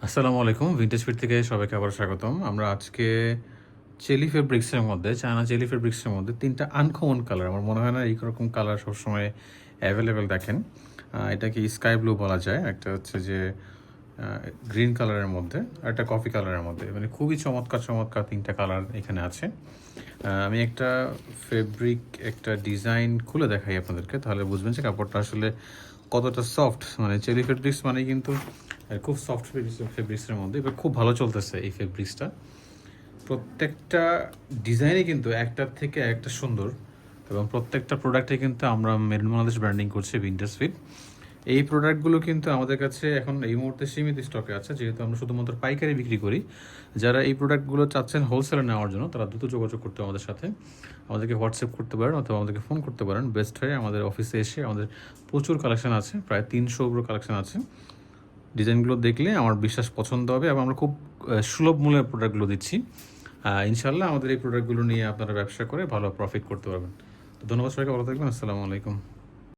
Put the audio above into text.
আসসালামু আলাইকুম। Vintage fit থেকে সবাইকে আবার স্বাগতম। আমরা আজকে চেলি ফেব্রিক্সের মধ্যে, চায়না চেলি ফেব্রিক্সের মধ্যে ৩ টা আনকমন কালার, আমার মনে হয় না এইরকম কালার সবসময় অ্যাভেলেবেল দেখেন। এটাকে স্কাই ব্লু বলা যায়। একটা হচ্ছে যে গ্রিন কালারের মধ্যে, আর একটা কফি কালারের মধ্যে। মানে খুবই চমৎকার চমৎকার ৩ টা কালার এখানে আছে। আমি একটা ফেব্রিক একটা ডিজাইন খুলে দেখাই আপনাদেরকে, তাহলে বুঝবেন যে কাপড়টা আসলে কতটা সফট। মানে চেলি ফেব্রিক্স মানে কিন্তু খুব সফট ফেব্রিক্সের মধ্যে এবার খুব ভালো চলতেছে এই ফেব্রিক্সটা। প্রত্যেকটা ডিজাইনই কিন্তু একটার থেকে একটা সুন্দর, এবং প্রত্যেকটা প্রোডাক্টে কিন্তু আমরা মেড ইন বাংলাদেশ ব্র্যান্ডিং করছি ভিন্টেজ ফিট। এই প্রোডাক্টগুলো কিন্তু আমাদের কাছে এখন এই মুহূর্তে সীমিত স্টকে আছে, যেহেতু আমরা শুধুমাত্র পাইকারি বিক্রি করি। যারা এই প্রোডাক্টগুলো চাচ্ছেন হোলসেলে নেওয়ার জন্য, তারা দ্রুত যোগাযোগ করতে আমাদের সাথে, আমাদেরকে হোয়াটসঅ্যাপ করতে পারেন অথবা আমাদেরকে ফোন করতে পারেন। বেস্ট হয় আমাদের অফিসে এসে, আমাদের প্রচুর কালেকশন আছে, প্রায় 300 কালেকশন আছে। ডিজাইনগুলো দেখলে আমার বিশ্বাস পছন্দ হবে, এবং আমরা খুব সুলভ মূল্যে প্রোডাক্টগুলো দিচ্ছি। ইনশাল্লাহ আমাদের এই প্রোডাক্টগুলো নিয়ে আপনারা ব্যবসা করে ভালো প্রফিট করতে পারবেন। তো ধন্যবাদ সবাইকে, ভালো থাকবেন। আসসালামু আলাইকুম।